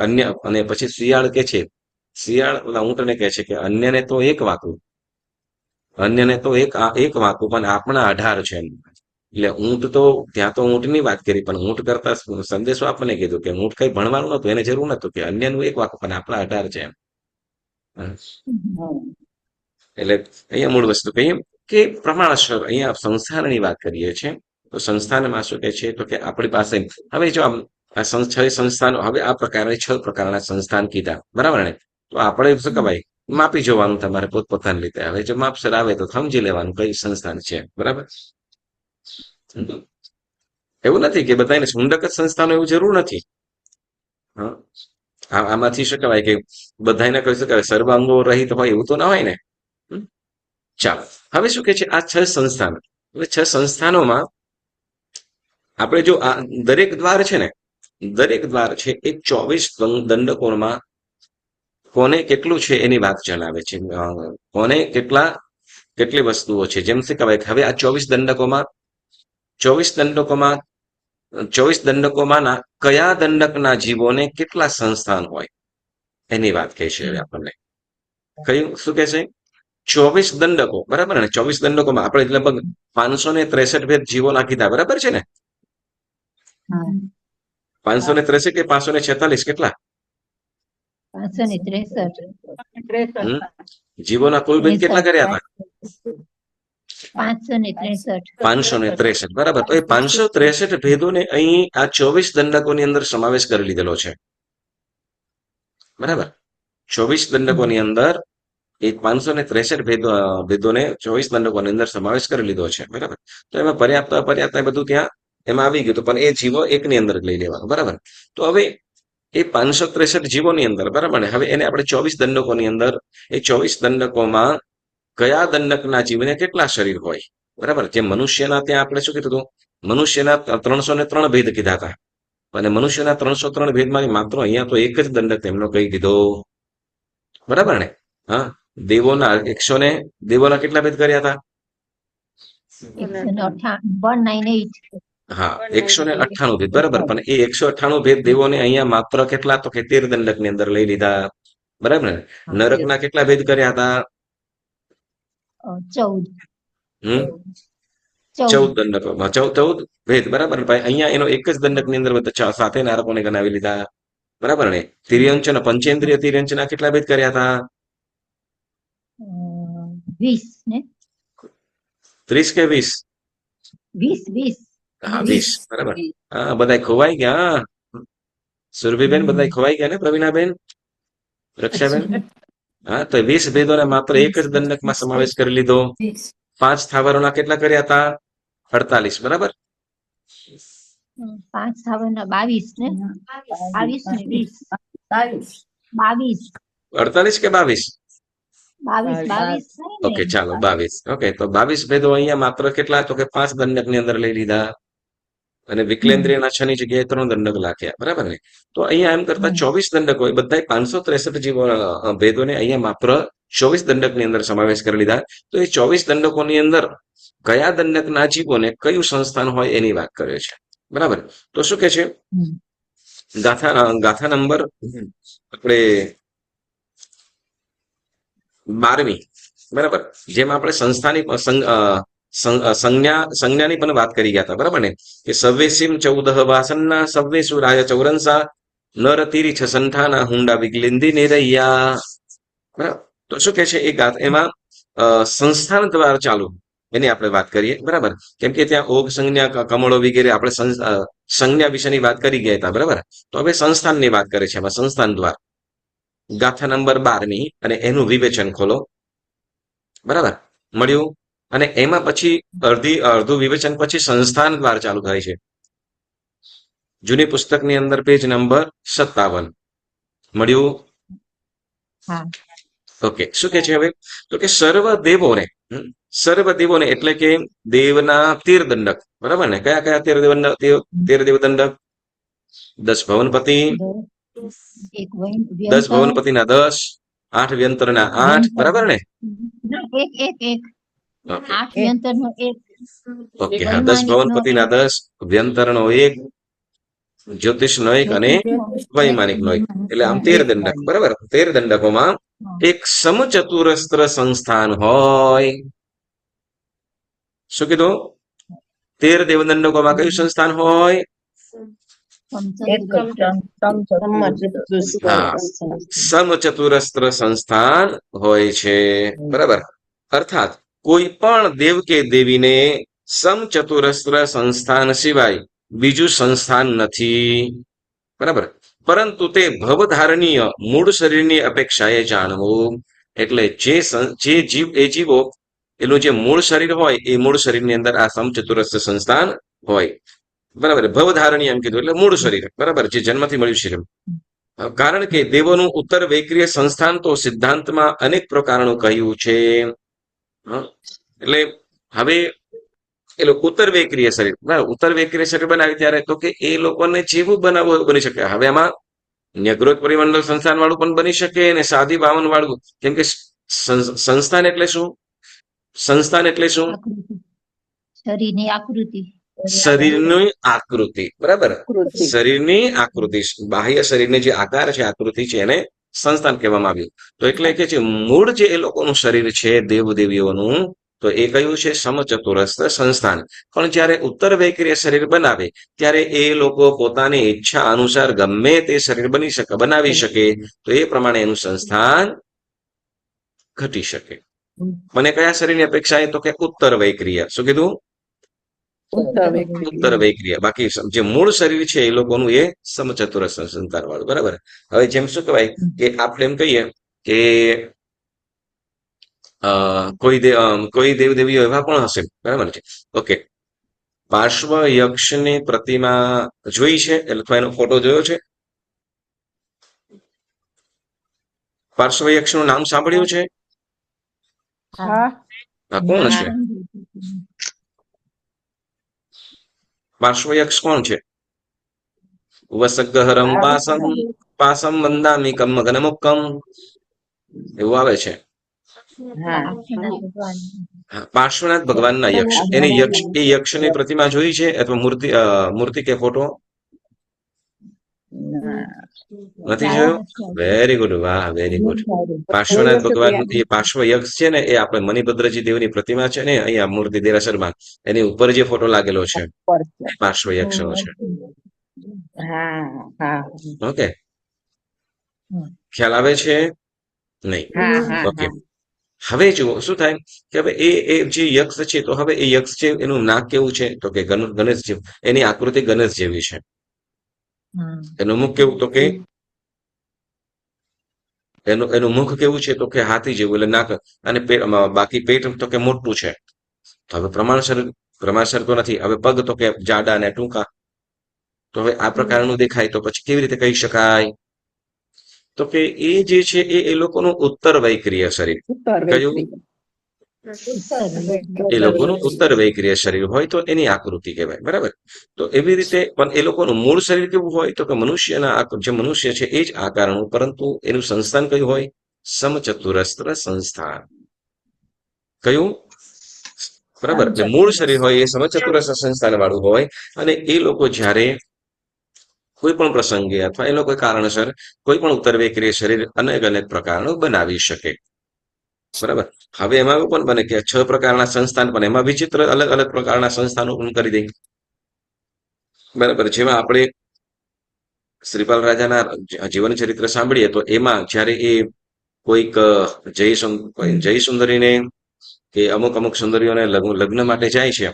અન્ય અને પછી શિયાળ કે છે શિયાળ ઓલા ઊંટને કહે છે કે અન્યને તો એક વાંકું, એક વાંકું પણ આપણા 18 છે એમ. એટલે ઊંટ તો ત્યાં તો ઊંટની વાત કરી, પણ ઊંટ કરતા સંદેશો આપણને કીધું કે ઊંટ કઈ ભણવાનું નતું, એને જરૂર નતું કે અન્યનું એક વાંકું પણ આપણા 18 છે એમ. એટલે અહીંયા મૂળ વસ્તુ કહીએ કે પ્રમાણસર અહીંયા સંસ્થાનની વાત કરીએ છીએ. તો સંસ્થાનમાં શું કે છે તો કે આપણી પાસે હવે જો આ 6 સંસ્થાનો, હવે આ પ્રકારે 6 પ્રકારના સંસ્થાન કીધા, બરાબર ને? તો આપણે શું કહેવાય, માપી જોવાનું તમારે પોતપોતાની રીતે. હવે જો માપસર આવે તો સમજી લેવાનું કઈ સંસ્થાન છે, બરાબર. એવું નથી કે બધાને મુંડક જ સંસ્થાનો, એવું જરૂર નથી. હા, આમાંથી શું કહેવાય કે બધાને કહી શકાય સર્વાંગો રહિત હોય એવું તો ના હોય ને. ચાલો, હવે શું કે છે આ 6 સંસ્થાનો. હવે 6 સંસ્થાનોમાં આપણે જો આ દરેક દ્વાર છે ને, દરેક દ્વાર છે એ 24 દંડકોમાં કોને કેટલું છે એની વાત જણાવે છે. કોને કેટલી વસ્તુઓ છે, જેમ શું કહેવાય હવે આ 24 દંડકોમાંના કયા દંડકના જીવોને કેટલા સંસ્થાન હોય એની વાત કહે છે હવે આપણને. કયું શું કે છે? 24 દંડકો, બરાબર ને? 24 દંડકોમાં આપણે લગભગ 563 ભેદ જીવોના કીધા, બરાબર છે ને? 563 કે 546 કેટલા? 563. જીવોના કુલ ભેદ કેટલા કર્યા હતા? 563. 563, બરાબર. તો એ 563 ભેદોને અહીં આ 24 દંડકોની અંદર સમાવેશ કરી લીધેલો છે, બરાબર. 24 દંડકોની અંદર એ 563 ભેદોને 24 દંડકોની અંદર સમાવેશ કરી લીધો છે, બરાબર. તો એમાં પર્યાપ્ત અપર્યાપ્ત બધું ત્યાં એમાં આવી ગયું, પણ એ જીવો એકની અંદર લઈ લેવાનું, બરાબર. તો હવે એ 563 જીવોની અંદર, બરાબર ને, હવે એને આપણે 24 દંડકોની અંદર, એ 24 દંડકોમાં કયા દંડકના જીવને કેટલા શરીર હોય, બરાબર. જે મનુષ્યના ત્યાં આપણે શું કીધું હતું, મનુષ્યના 303 ભેદ કીધા હતા, અને મનુષ્યના 303 ભેદમાં માત્ર અહીંયા તો એક જ દંડક તેમનો કહી દીધો, બરાબર ને? હા, દેવોના કેટલા ભેદ કર્યા હતા? 198. હા, 198 ભેદ, બરાબર. પણ એ 198 ભેદ દેવોને અહીંયા માત્ર કેટલા, તો કે 13 દંડકની અંદર લઈ લીધા, બરાબર ને? નરકના કેટલા ભેદ કર્યા હતા? 14. 14 દંડકોમાં 14 ભેદ, બરાબર. અહીંયા એનો એક જ દંડકની અંદર સાથે નારકોને ગણાવી લીધા, બરાબર ને? તિર્યંચન, પંચેન્દ્રિય તિર્યંચના કેટલા ભેદ કર્યા હતા? 20 ને 30 કે 20? 20. હા, 20, બરાબર. હા, બધા ખોવાઈ ગયા. સુરભીબેન બધા ખોવાઈ ગયા ને? પ્રવીણાબેન, રક્ષાબેન? હા, તો 20 ભેદોને માત્ર એક જ દંડકમાં સમાવેશ કરી લીધો. 5 સ્થાવરોના કેટલા કર્યા હતા? 48, બરાબર. 5 સ્થાવરના 22 ને 22 ને 20. 48 કે 22? 22. ઓકે, ચાલો 22. ઓકે, તો 22 ભેદો અહીંયા માત્ર કેટલા, તો કે 5 દંડકની અંદર લઈ લીધા, અને વિકલેન્દ્રિયના 6 ની જગ્યાએ 3 દંડક લાખ્યા, બરાબર ને? તો અહીંયા એમ કરતા 24 દંડકો હોય, બધા 563 જીવો ભેદોને અહીંયા માત્ર 24 દંડકની અંદર સમાવેશ કરી લીધા. તો એ 24 દંડકોની અંદર કયા દંડકના જીવોને કયું સંસ્થાન હોય એની વાત કરે છે, બરાબર. તો શું કે છે ગાથા નંબર આપણે 12મી, બરાબર. જેમાં આપણે સંસ્થાની સંજ્ઞાની પણ વાત કરી ગયા હતા, બરાબર ને? કે સવ્વેસીમ 14 વાસનના સવ્વેસુ રાય ચૌરંસા નરતીરી 6 સંઠાના હુંડા વિગલિંદી નિરૈયા, બરાબર. તો શું કે છે એ એમાં સંસ્થાન દ્વાર ચાલુ એની આપણે વાત કરીએ, બરાબર. કેમ કે ત્યાં ઓગ સંજ્ઞા, કમળો વગેરે આપણે સંજ્ઞા વિશેની વાત કરી ગયા હતા, બરાબર. તો હવે સંસ્થાનની વાત કરે છે એમાં. સંસ્થાન દ્વાર ગાથા નંબર 12મી, અને એનું વિવેચન ખોલો, બરાબર. મળ્યું. અને એમાં પછી અડધું વિવેચન પછી સંસ્થાન દ્વાર ચાલુ થાય છે. જૂની પુસ્તકની અંદર પેજ નંબર 57. મળ્યું? ઓકે, શું કે છે હવે? તો કે સર્વ દેવોને એટલે કે દેવના 13 દંડક, બરાબર ને? કયા 13 દેવ દંડક? 10 ભવનપતિ, 10 ભવનપતિના 10, 8 વ્યંતરના 8, બરાબર ને? આઠ વ્યંતરનો 1. ઓકે, હા, 10 ભવનપતિના 10, વ્યંતરનો 1, જ્યોતિષ નોયક અને વૈમાનિક નોયક. એટલે આમ 13 દંડક, બરાબર. 13 દંડકોમાં એક સમચતુરસ્ત્ર સંસ્થાન હોય. શું કીધું? 13 દેવદંડકોમાં કયું સંસ્થાન હોય? હા, સમચતુરસ્ત્ર સંસ્થાન હોય છે, બરાબર. અર્થાત કોઈ પણ દેવ કે દેવીને સમચતુરસ્ત્ર સંસ્થાન સિવાય બીજું સંસ્થાન નથી, બરાબર. પરંતુ તે ભવધારણીય મૂળ શરીરની અપેક્ષાએ જાણવું. એટલે જે જીવ એ જીવો એનું જે મૂળ શરીર હોય એ મૂળ શરીરની અંદર આ સમચતુરસ્ત્ર સંસ્થાન હોય, બરાબર. ભવધારણીય એમ કીધું એટલે મૂળ શરીર, બરાબર, જે જન્મથી મળ્યું છે. કારણ કે દેવોનું ઉત્તર વૈક્રિય સંસ્થાન તો સિદ્ધાંતમાં અનેક પ્રકારનું કહ્યું છે. એટલે હવે એ લોકો ઉત્તર વૈક્રિય શરીર, બરાબર, ઉત્તર વૈક્રિય શરીર બનાવી ત્યારે તો કે એ લોકોને જેવું બનાવવું એવું બની શકે. હવે આમાં ન્યગ્રોધ પરિમંડળ સંસ્થાન વાળું પણ બની શકે અને સાદી બાવન વાળું. કેમ કે સંસ્થાન એટલે શું? સંસ્થાન એટલે શું? શરીરની આકૃતિ. શરીરની આકૃતિ, બરાબર. શરીરની આકૃતિ, બાહ્ય શરીરને જે આકાર છે, આકૃતિ છે, એને સંસ્થાન કહેવામાં આવ્યું. તો એટલે કે જે મૂળ જે એ લોકોનું શરીર છે દેવદેવીઓનું, તો એ કયું છે? સમચતુરસ્ત્ર સંસ્થાન. પણ જ્યારે ઉત્તર વૈક્રિય શરીર બનાવે ત્યારે એ લોકો પોતાની ઈચ્છા અનુસાર ગમે તે શરીર બનાવી શકે. તો એ પ્રમાણે એનું સંસ્થાન ઘટી શકે. મને કયા શરીરની અપેક્ષા? તો કે ઉત્તર વૈક્રિય. શું કીધું? ઉત્તર વૈક્રિય. બાકી જે મૂળ શરીર છે એ લોકોનું એ સમચતુરસ્ત્ર સંસ્થાન વાળું, બરાબર. હવે જેમ શું કહેવાય કે આપણે એમ કહીએ કે કોઈ દેવદેવીઓ એવા પણ હશે, બરાબર છે. ઓકે, પાર્શ્વ યક્ષની પ્રતિમા જોઈ છે અથવા એનો ફોટો જોયો છે? પાર્શ્વ યક્ષનું નામ સાંભળ્યું છે? કોણ છે પાર્શ્વ યક્ષ? કોણ છે? વસગહરમ પાસમ વંદામિકમ મગનમુક્કમ એવું આવે છે. પાર્શ્વનાથ ભગવાનના યક્ષ, એની યક્ષની પ્રતિમા જોઈ છે અથવા મૂર્તિ કે ફોટો નથી જોયો? વેરી ગુડ, વાહ, વેરી ગુડ. પાર્શ્વનાથ ભગવાન એ પાર્શ્વ યક્ષ છે ને, એ આપણે મણિભદ્રજી દેવની પ્રતિમા છે ને અહીંયા મૂર્તિ દેરાસરમાં, એની ઉપર જે ફોટો લાગેલો છે પાર્શ્વ યક્ષનો છે. ઓકે, ખ્યાલ આવે છે? નહીં. ઓકે, હવે જુઓ શું થાય કે હવે એ જે યક્ષ છે, તો હવે એ યક્ષ છે એનું નાક કેવું છે? તો કે ગણેશ જેવું. એની આકૃતિ ગણેશ જેવી છે. એનું મુખ કેવું? તો કે એનું મુખ કેવું છે? તો કે હાથી જેવું, એટલે નાક. અને બાકી પેટ તો કે મોટું છે. તો હવે પ્રમાણસર તો નથી. હવે પગ તો કે જાડા અને ટૂંકા. તો હવે આ પ્રકારનું દેખાય તો પછી કેવી રીતે કહી શકાય? તો કે એ જે છે એ લોકોનું ઉત્તર વૈક્રિય શરીર. કયું? એ લોકોનું ઉત્તર વૈક્રિય શરીર હોય તો એની આકૃતિ કહેવાય, બરાબર. તો એવી રીતે પણ એ લોકોનું મૂળ શરીર કેવું હોય? તો કે જે મનુષ્ય છે એ જ આકારનું, પરંતુ એનું સંસ્થાન કયું હોય? સમચતુરસ્ત્ર સંસ્થાન. કયું? બરાબર. એટલે મૂળ શરીર હોય એ સમચતુરસ્ત્ર સંસ્થાન વાળું હોય. અને એ લોકો જ્યારે કોઈ પણ પ્રસંગે અથવા એ લોકો કારણસર કોઈ પણ ઉત્તર વૈક્રિય શરીર અનેક પ્રકારનું બનાવી શકે, બરાબર. હવે એમાં એવું પણ બને કે 6 પ્રકારના સંસ્થાન, પણ એમાં વિચિત્ર અલગ પ્રકારના સંસ્થાનો પણ કરી દે, બરાબર. જેમાં આપણે શ્રીપાલ રાજાના જીવન ચરિત્ર સાંભળીએ તો એમાં જ્યારે એ કોઈક જય સુંદરીને કે અમુક સુંદરીઓને લગ્ન માટે જાય છે,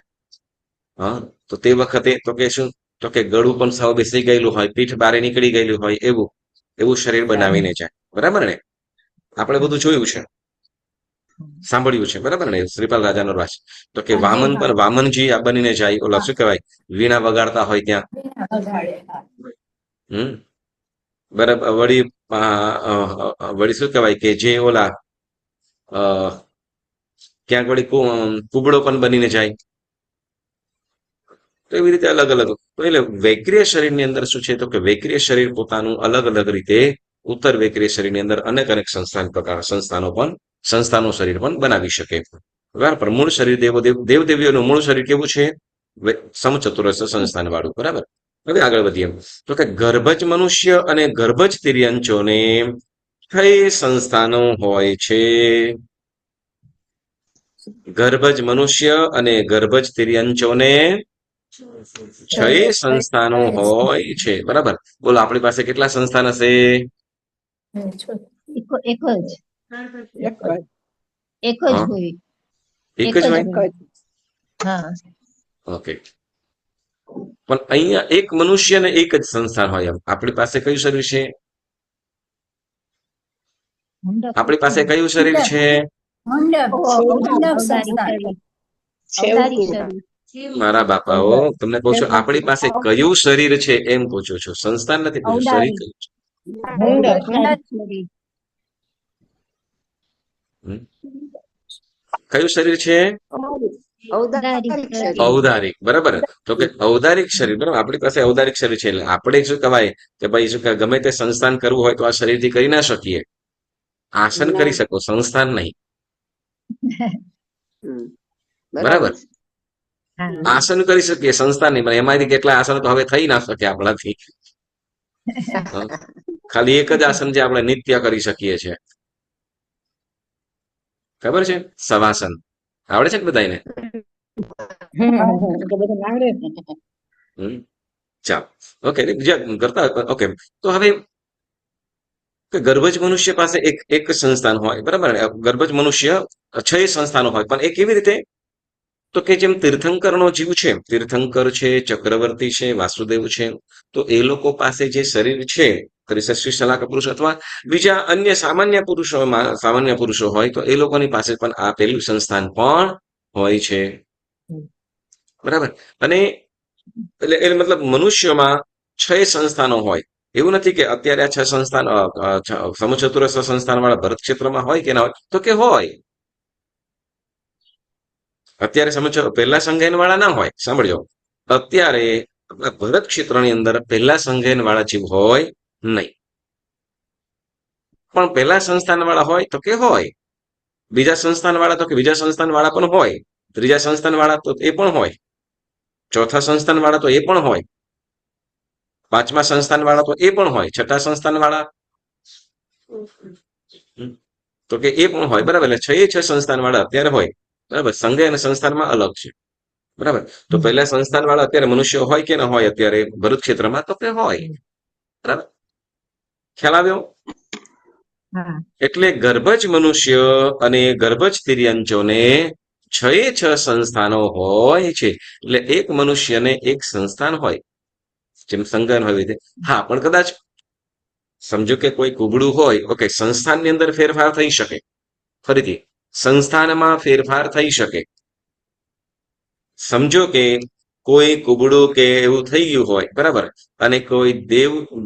હા, તો તે વખતે તો કે શું? તો કે ગળું પણ સાવ બેસી ગયેલું હોય, પીઠ બારે નીકળી ગયેલું હોય, એવું શરીર બનાવીને જાય, બરાબર ને? આપણે બધું જોયું છે, સાંભળ્યું છે, બરાબર ને? શ્રીપાલ રાજાનો રાજ. તો કે વામનજી આ બનીને જાય, ઓલા શું કહેવાય, વીણા વગાડતા હોય ત્યાં. બરાબર. વળી શું કહેવાય કે જે ઓલા ક્યાંક વળી કુબડો પણ બનીને જાય. તો એવી રીતે અલગ તો એટલે વૈક્રિય શરીરની અંદર શું છે? તો કે વૈક્રિય શરીર પોતાનું અલગ રીતે ઉત્તર વૈક્રિય શરીરની અંદર અનેક સંસ્થાનો શરીર પણ બનાવી શકે, બરાબર. મૂળ શરીર દેવદેવીઓનું મૂળ શરીર કેવું છે? સમચતુરસ્ત્ર સંસ્થાન વાળું, બરાબર. હવે આગળ વધીએ. તો કે ગર્ભજ મનુષ્ય અને ગર્ભજ તિર્યંચોને કઈ સંસ્થાનો હોય છે? ગર્ભજ મનુષ્ય અને ગર્ભજ તિર્યંચોને છ સંસ્થાનો હોય છે. બરાબર. બોલો, આપણી પાસે કેટલા સંસ્થાન હશે? એક જ હા, હોય. એક જ હોય. હા, ઓકે. પણ અહીંયા એક મનુષ્ય ને એક જ સંસ્થાન હોય. એમ આપણી પાસે કયું શરીર છે? આપણી પાસે કયું શરીર છે? અવતારી શરીર. મારા બાપાઓ, તમને કહું છું, આપણી પાસે કયું શરીર છે એમ પૂછું છું, સંસ્થાન નથી પૂછ્યું, શરીર કયું છે? અવતારી શરીર. હમ? કયું શરીર છે? અવતારી શરીર. ઔદારિક. બરાબર. તો કે ઔદારિક શરીર. બરાબર. આપણી પાસે ઔદારિક શરીર છે એટલે આપણે શું કહેવાય કે ભાઈ શું કે ગમે તે સંસ્થાન કરવું હોય તો આ શરીરથી કરી ના શકીએ. આસન કરી શકો, સંસ્થાન નહીં. બરાબર. હા. આસન કરી શકીએ, સંસ્થાન નહીં. પણ એમાંથી કેટલા આસનો તો હવે થઈ ના શકે આપણાથી. હા. ખાલી એક જ આસન જે આપણે નિત્ય કરી શકીએ છીએ. ખબર છે? શવાસન આવડે છે ને બધાને? તો બધું આવડે ને. ચાલો. ઓકે. બીજા કરતા ઓકે. તો હવે કે ગર્ભજ મનુષ્ય પાસે એક સંસ્થાન હોય. બરાબર ને? ગર્ભજ મનુષ્ય 6 સંસ્થાનો હોય. પણ એ કેવી રીતે? તો કે જેમ તીર્થંકરનો જીવ છે, તીર્થંકર છે, ચક્રવર્તી છે, વાસુદેવ છે, તો એ લોકો પાસે જે શરીર છે, શ્રી શલાકા પુરુષ અથવા બીજા અન્ય સામાન્ય પુરુષો હોય તો એ લોકોની પાસે પણ આ પેલું સંસ્થાન પણ હોય છે. બરાબર. અને એટલે મતલબ મનુષ્યમાં 6 સંસ્થાનો હોય. એવું નથી કે અત્યારે આ 6 સંસ્થાન સમચતુરસ્ર સંસ્થાન વાળા ભરત ક્ષેત્રમાં હોય કે ના હોય, તો કે હોય. અત્યારે સમજો પહેલા સંઘયન વાળા ના હોય. સાંભળજો, અત્યારે ભરત ક્ષેત્રની અંદર પહેલા સંઘયન વાળા જીવ હોય નહીં. પણ પહેલા સંસ્થાન વાળા હોય તો કે હોય. બીજા સંસ્થાન વાળા તો કે બીજા સંસ્થાન વાળા પણ હોય. ત્રીજા સંસ્થાન વાળા તો એ પણ હોય. ચોથા સંસ્થાન વાળા તો એ પણ હોય. પાંચમા સંસ્થાન વાળા તો એ પણ હોય. છઠ્ઠા સંસ્થાન વાળા તો કે એ પણ હોય. બરાબર. એટલે 6 સંસ્થાન વાળા અત્યારે હોય. બરાબર. સંઘ અને સંસ્થાનમાં અલગ છે. બરાબર. તો પહેલા સંસ્થાન વાળા અત્યારે મનુષ્ય હોય કે ના હોય અત્યારે ભરૂચ ક્ષેત્રમાં તો કે હોય. બરાબર. ખ્યાલ આવ્યો? એટલે ગર્ભજ મનુષ્ય અને ગર્ભજ તિર્યંચોને 6 સંસ્થાનો હોય છે. એટલે એક મનુષ્યને એક સંસ્થાન હોય, જેમ સંગન હોય રીતે. હા, પણ કદાચ સમજો કે કોઈ કુબડું હોય, ઓકે, સંસ્થાનની અંદર ફેરફાર થઈ શકે. ફરીથી સંસ્થાનમાં ફેરફાર થઈ શકે. સમજો કે કોઈ કુબડું કે એવું થઈ ગયું હોય, બરાબર, અને કોઈ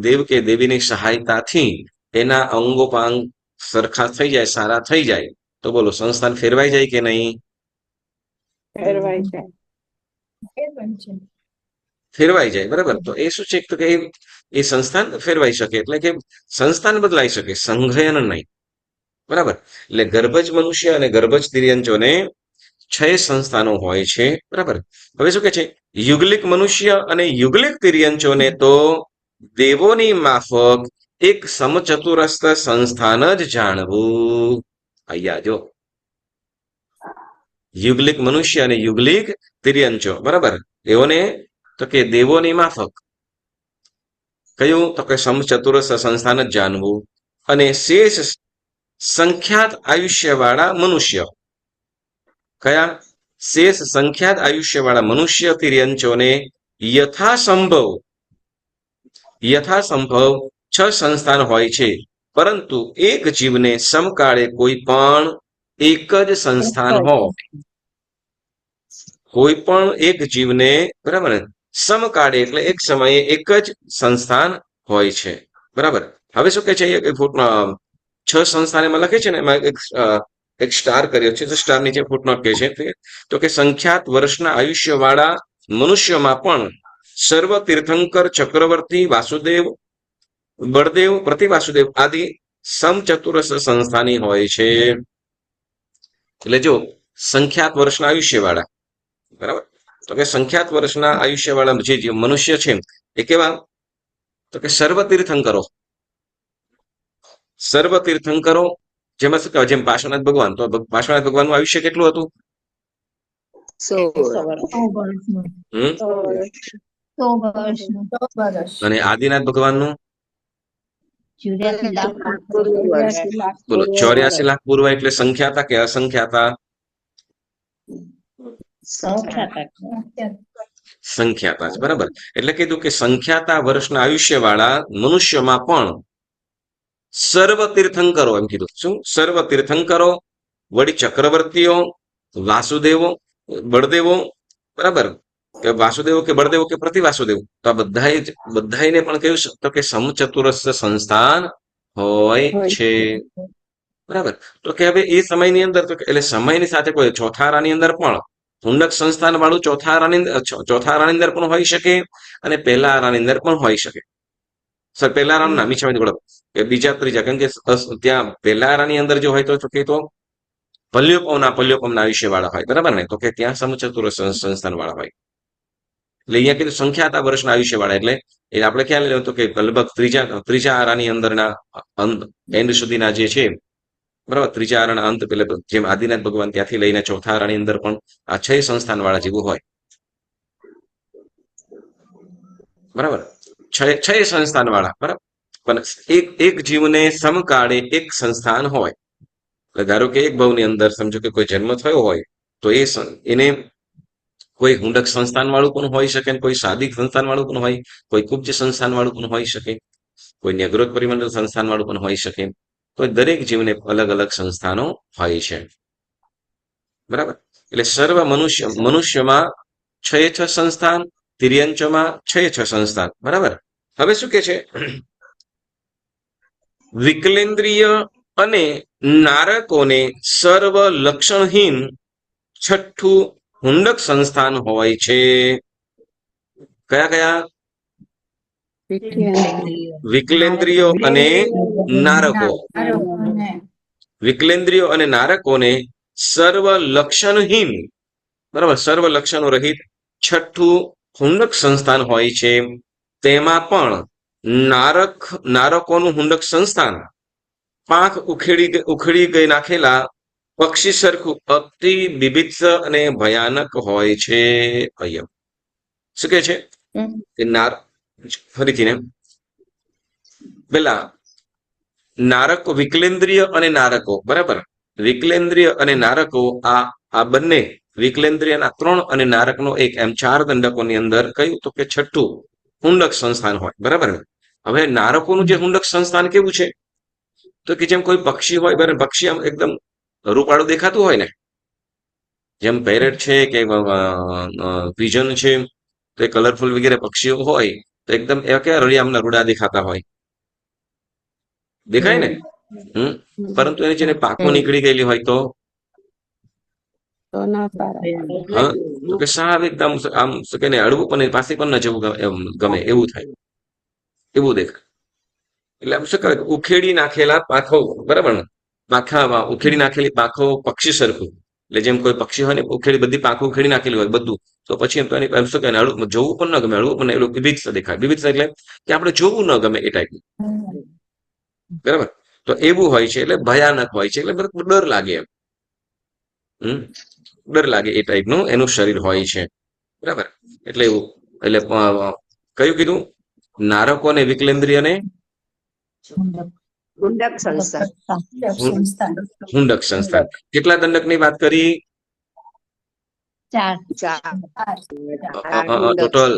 દેવ કે દેવીની સહાયતાથી એના અંગોપાંગ સરખા થઈ જાય, સારા થઈ જાય, તો બોલો સંસ્થાન ફેરવાઈ જાય કે નહીં? ફેરવાઈ જાય. બરાબર. તો એ શું છે કે એ સંસ્થાન ફેરવાઈ શકે, એટલે કે સંસ્થાન બદલાઈ શકે, સંઘયન નહીં. બરાબર. એટલે ગર્ભજ મનુષ્ય અને ગર્ભજ તિર્યંચોને 6 સંસ્થાનો હોય છે. બરાબર. હવે શું કે છે? યુગલિક મનુષ્ય અને યુગલિક તિર્યંચોને તો દેવોની માફક એક સમચતુરસ્ત સંસ્થાન જ જાણવું. અહીંયા જો, યુગલિક મનુષ્ય અને યુગલિક તિર્યંચો. બરાબર. એઓને તો કે દેવોની માફક કયું? તો કે સમચતુરસ્ત સંસ્થાન જ જાણવું. અને શેષ સંખ્યાત આયુષ્યવાળા મનુષ્ય. કયા? શેષ સંખ્યાત આયુષ્યવાળા મનુષ્ય તિર્યંચોને યથાસંભવ 6 સંસ્થાન હોય છે. પરંતુ એક જીવને સમકાળે કોઈ પણ એક જ સંસ્થાન હોય. કોઈ પણ એક જીવને, બરાબર, સમકાળે એટલે એક સમયે એક જ સંસ્થાન હોય છે. બરાબર. હવે શું કે છે? 6 સંસ્થાન એમાં લખે છે ને, એમાં એક સ્ટાર કર્યો છે, તો સ્ટાર નીચે ફૂટનોટ કહે છે તો કે સંખ્યાત વર્ષના આયુષ્ય વાળા મનુષ્યમાં પણ સર્વ તીર્થંકર, ચક્રવર્તી, વાસુદેવ, બળદેવ, પ્રતિવાસુદેવ આદિ સમચતુરસ્ર સંસ્થાની હોય છે. એટલે જો, સંખ્યાત વર્ષના આયુષ્ય વાળા, બરાબર, તો કે સંખ્યાત વર્ષના આયુષ્ય વાળા જે મનુષ્ય છે એ કેવા? તો કે સર્વ તીર્થંકરો. સર્વ તીર્થંકરો જેમાં શું કહેવાય? જેમ પાર્શ્વનાથ ભગવાન, તો પાર્શ્વનાથ ભગવાનનું આયુષ્ય કેટલું હતું? 100 વર્ષ. 100 વર્ષનું. હમ 100 વર્ષનું. અને આદિનાથ ભગવાનનું 84 લાખ. બોલો 84 લાખ પૂર્વ એટલે સંખ્યાતા કે અસંખ્યાતા? સંખ્યાતા. સંખ્યાતા છે, બરાબર. એટલે કીધું કે સંખ્યાતા વર્ષના આયુષ્ય વાળા મનુષ્યમાં પણ સર્વ તીર્થંકરો, એમ કીધું. શું? સર્વ તીર્થંકરો, વળી ચક્રવર્તીઓ, વાસુદેવો, બળદેવો, બરાબર, કે વાસુદેવો કે બળદેવો કે પ્રતિવાસુદેવ, તો આ બધાને પણ કહ્યું તો કે સમચતુરસ્ય સંસ્થાન હોય છે, બરાબર. તો કે હવે એ સમયની અંદર તો એટલે સમયની સાથે કોઈ ચોથા આરાની અંદર પણ હુંડક સંસ્થાન વાળું ચોથા આરાની અંદર પણ હોઈ શકે અને પહેલા આરાની અંદર પણ હોઈ શકે. સર પહેલા આરાનું નામ ઈચ્છા કે બીજા ત્રીજા, કેમ કે ત્યાં પહેલા આરાની અંદર જો હોય તો કે તો પલ્યોપમના આયુષ્ય વાળા હોય, બરાબર ને? તો કે ત્યાં સમચતુર સંસ્થાન વાળા હોય. એટલે અહીંયા કીધું સંખ્યાતા વર્ષના આયુષ્ય વાળા, એટલે એ આપણે ખ્યાલ લેવું તો કે લગભગ ત્રીજા આરાની અંદરના એન્ડ સુધીના જે છે, બરાબર, ત્રીજા આરાના અંત પેલે તો જેમ આદિનાથ ભગવાન ત્યાંથી લઈને ચોથા આરાની અંદર પણ આ 6 સંસ્થાન વાળા જેવું હોય, બરાબર. 6 સંસ્થાન વાળા, બરાબર. પણ એક જીવને સમકાળે એક સંસ્થાન હોય. ધારો કે એક ભવની અંદર સમજો કે કોઈ જન્મ થયો હોય તો એને કોઈ હુંડક સંસ્થાન વાળું પણ હોઈ શકે, કોઈ સાદિક સંસ્થાન વાળું પણ હોય, કોઈ કુબ્જ સંસ્થાન વાળું પણ હોઈ શકે, કોઈ ન્યગ્રોધ પરિમંડળ સંસ્થાન વાળું પણ હોઈ શકે. તો દરેક જીવને અલગ અલગ સંસ્થાનો હોય છે, બરાબર. એટલે સર્વ મનુષ્યમાં 6 સંસ્થાન, તિર્યંચમાં 6 સંસ્થાન, બરાબર. હવે શું કે છે? વિકલેન્દ્રિય અને નારકોને સર્વ લક્ષણહીન 6ઠું હુંડક સંસ્થાન હોય છે. કયા કયા? વિકલેન્દ્રિયો અને નારકો. વિકલેન્દ્રિયો અને નારકોને સર્વ લક્ષણહીન, બરાબર, સર્વ લક્ષણો રહિત 6ઠું હુંડક સંસ્થાન હોય છે. તેમાં પણ નારકોનું હુંડક સંસ્થાન પાંખ ઉખેડી ગઈ નાખેલા પક્ષી સરખું અતિ બીભત્સ અને ભયાનક હોય છે. અહીંયા શું કે છે? ફરીથી ને પેલા નારકો, વિકલેન્દ્રિય અને નારકો, બરાબર. વિકલેન્દ્રિય અને નારકો, આ બંને વિકલેન્દ્રિયના 3 અને નારકનો 1, એમ 4 દંડકોની અંદર કયું તો કે 6ઠું હુંડક સંસ્થાન હોય, બરાબર. હવે નારકોનું જે હુંડક સંસ્થાન કેવું છે? તો કે જેમ કોઈ પક્ષી હોય, બરાબર, પક્ષી આમ એકદમ રૂપાળું દેખાતું હોય ને, જેમ પેરેટ છે કે પિજન છે, તો એ કલરફુલ વગેરે પક્ષીઓ હોય તો એકદમ એવા કેવા રળિયામણા રૂડા દેખાતા હોય, દેખાય ને? પરંતુ એની જેને પાંખો નીકળી ગયેલી હોય તો તો કે સાવ એકદમ આમ શું કે અડવું પણ પાસે પણ ન જવું ગમે એવું થાય, એવું દેખાય. એટલે આમ શું કરે? ઉખેડી નાખેલા પાંખો, બરાબર ને? પાંખામાં ઉખેડી નાખેલી પાંખો પક્ષી સરખું, એટલે જેમ કોઈ પક્ષી હોય ને બધી પાંખો ઉખેડી નાખેલી હોય બધું, તો પછી એમ તો એની શું કહે, જોવું પણ ન ગમે, હળવું પણ એવું બીભત્સ દેખાય. બીભત્સ એટલે કે આપણે જોવું ન ગમે એ ટાઈપનું, બરાબર. તો એવું હોય છે, એટલે ભયાનક હોય છે, એટલે ડર લાગે એમ, ડર લાગે એ ટાઈપનું એનું શરીર હોય છે, બરાબર. એટલે એવું, એટલે કયું કીધું? નારકો અને વિકલેન્દ્રિય ને હુંડક સંસ્થાન. કેટલા દંડકની વાત કરી? 4. ટોટલ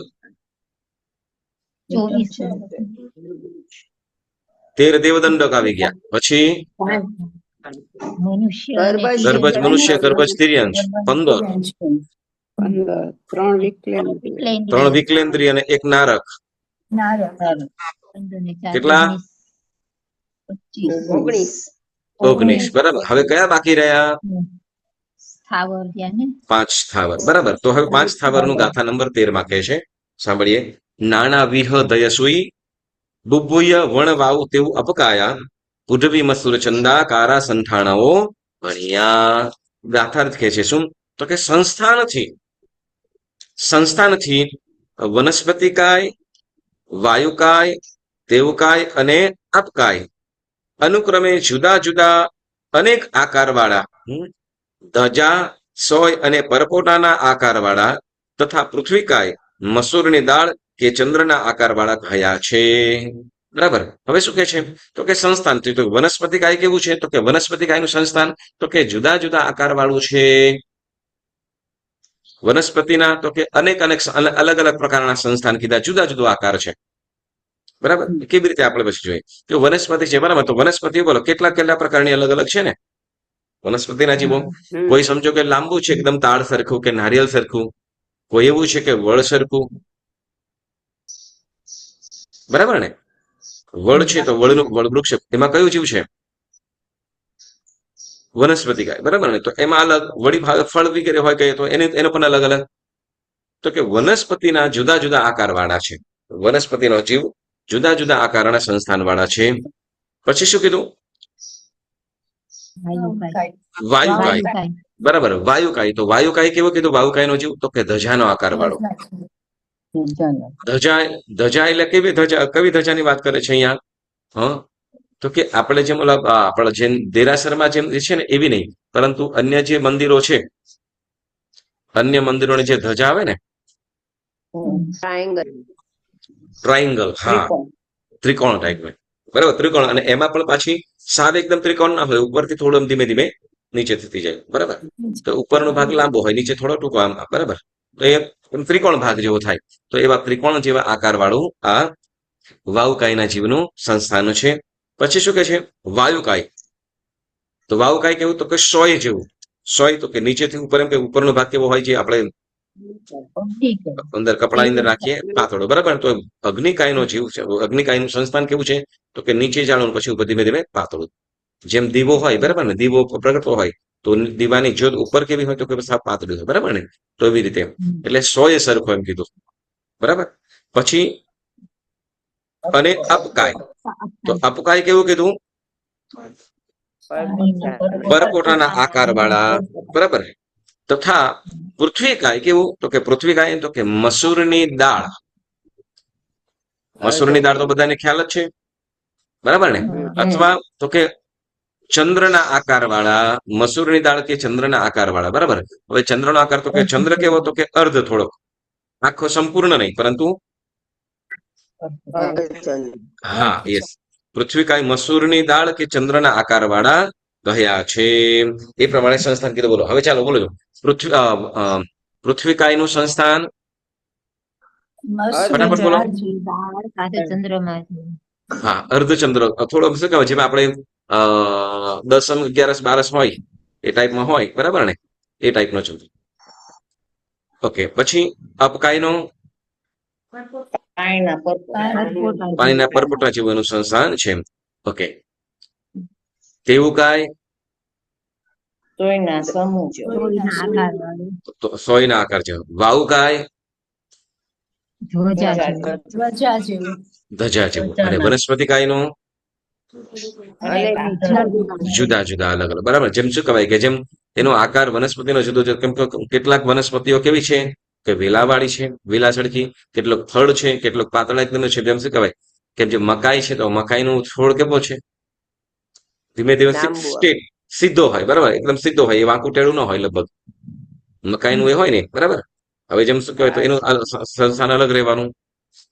24. 13 દેવદંડક આવી ગયા. પછી મનુષ્ય ગર્ભજ મનુષ્ય, ગર્ભજ તિર્યંશ 15, 3 વિકલેન્દ્રિય અને 1 નારક. કેટલા? 19, બરાબર. હવે કયા બાકી રહ્યા? સ્થાવર રહ્યા ને 5 સ્થાવર, બરાબર. તો હવે 5 સ્થાવરનું ગાથા નંબર 13 માં કહે છે, સાંભળીએ. નાણા વિહ દયસુઈ બુભુય વણ વાવ તેવું અપકાયા પુઢવી મસુર ચંદાકારા સંઠાણાઓ ભણ્યા. ગાથા કહે છે શું? તો કે સંસ્થાનથી વનસ્પતિકાય વાયુકાય, દેવકાય અને આપકાય અનુક્રમે જુદા જુદા અનેક આકારવાળા ધજા, સોય અને પરપોટાના આકારવાળા તથા પૃથ્વીકાય, મસૂરની દાળ કે ચંદ્રના આકારવાળા કહ્યા છે. બરાબર. હવે શું કે છે? તો કે સંસ્થાન. તો વનસ્પતિ કાય કેવું છે? તો કે વનસ્પતિ કાયનું સંસ્થાન તો કે જુદા જુદા આકારવાળું છે. વનસ્પતિના તો કે અનેક અલગ અલગ પ્રકારના સંસ્થાન કીધા, જુદા જુદો આકાર છે. બરાબર. કેવી રીતે આપણે પછી જોઈએ કે વનસ્પતિ છે, બરાબર, તો વનસ્પતિ બોલો કેટલા પ્રકારની અલગ અલગ છે ને વનસ્પતિના જીવો. કોઈ સમજો કે લાંબુ છે એકદમ તાડ સરખું કે નારિયેલ સરખું, કોઈ એવું છે કે વડ સરખું. બરાબર ને? વડ છે તો વડનું વડ વૃક્ષ, એમાં કયું જીવ છે? વનસ્પતિ કાય. બરાબર ને? તો એમાં અલગ વળી ફળ વગેરે હોય કે તો એનો પણ અલગ અલગ. તો કે વનસ્પતિના જુદા જુદા આકાર વાળા છે. વનસ્પતિનો જીવ જુદા જુદા આકારના સંસ્થાન વાળા છે. પછી શું કીધું? વાયુકાય. બરાબર. વાયુકાય. તો વાયુકાય કેવો કીધું? વાયુકાયનો જીવ તો કે ધજાનો આકાર વાળો. ધજા એટલે કેવી ધજા? કવી ધજાની વાત કરે છે અહીંયા? હા, તો કે આપણે જેમ ઓલા આપણા જેમ દેરાસરમાં જેમ છે ને એવી નહીં, પરંતુ અન્ય જે મંદિરો છે, અન્ય મંદિરોની જે ધજા આવે ને, ટ્રાયંગલ, હા, ત્રિકોણ ટાઈપ. બરાબર, ત્રિકોણ. અને એમાં પણ પાછી સાવ એકદમ ત્રિકોણ ના હોય, ઉપરથી થોડું ધીમે ધીમે નીચે થતી જાય. બરાબર. તો ઉપરનો ભાગ લાંબો હોય, નીચે થોડો ટૂંકો આમ. બરાબર. તો એ ત્રિકોણ ભાગ જેવો થાય. તો એવા ત્રિકોણ જેવા આકાર વાળું આ વાયુકાયના જીવનું સંસ્થાન છે. પછી શું કે છે? વાયુકાય. તો વાયુકાય કેવું? તો કે સોય જેવું. સોય તો કે નીચેથી ઉપર, એમ કે ઉપરનો ભાગ કેવો હોય, જે આપણે અંદર કપડાની અંદર રાખીએ પાતળો. બરાબર. તો અગ્નિકાયનો જીવ છે. અગ્નિકાયનું સંસ્થાન કેવું છે? તો કે નીચે જાણું પછી ઉપર ધીમે ધીમે પાતળું. જેમ દીવો હોય, બરાબર ને, દીવો પ્રગટતો હોય તો દીવાની જ્યોત ઉપર કેવી હોય? તો કે સાવ પાતળી હોય. બરાબર ને? તો એવી રીતે એટલે સોય સરખો એમ કીધું. બરાબર. પછી અને અપકાય. તો અપકાય કેવું કીધું? પરપોટાના આકાર વાળા. બરાબર. તથા પૃથ્વીકાય કેવું? તો કે પૃથ્વીકાય તો કે મસૂરની દાળ. મસૂરની દાળ તો બધાને ખ્યાલ જ છે. બરાબર ને? અથવા તો કે ચંદ્રના આકાર વાળા. મસૂરની દાળ કે ચંદ્રના આકાર વાળા. બરાબર. હવે ચંદ્રનો આકાર તો કે ચંદ્ર કેવો? તો કે અર્ધ થોડોક, આખો સંપૂર્ણ નહીં, પરંતુ હા, યસ. પૃથ્વીકાય મસૂરની દાળ કે ચંદ્રના આકાર વાળા કહ્યા છે. એ પ્રમાણે સંસ્થાન કીધું. બોલો હવે, ચાલો બોલો. પૃથ્વીકાયનું સંસ્થાન ફટાફટ બોલો. ચંદ્રમાં હા, અર્ધચંદ્ર, થોડો શું કહેવાય, જેમાં આપણે દસમ, 11, 12 હોય એ ટાઈપમાં હોય. બરાબર ને? એ ટાઈપનો ચંદ્ર. ઓકે. પછી અપકાયનો પાણીના પરપોટા જેવું સંસ્થાન છે. ઓકે. તેવુકાય તો સોયના આકાર જેવો. વાવુકાય ધજા જેવું. અને વનસ્પતિકાયનો જુદા જુદા અલગ અલગ. બરાબર. જેમ શું કહેવાય કે જેમ એનો આકાર વનસ્પતિનો જુદો જુદો. કેમ કે કેટલાક વનસ્પતિઓ કેવી છે કે વેલાવાળી છે, વેલા સડકી. કેટલોક થડ છે, કેટલોક પાતળા એકદમ છે. જેમ શું કહેવાય કેમ જે મકાઈ છે, તો મકાઈનો છોડ કેવો છે? ધીમે ધીમે સ્ટ્રેટ સીધો હોય. બરાબર. એકદમ સીધો હોય, એ વાંકું ટેડું ન હોય લગભગ. મકાઈનું એ હોય ને. બરાબર. હવે જેમ શું કહેવાય, તો એનું સંસ્થાન અલગ રહેવાનું.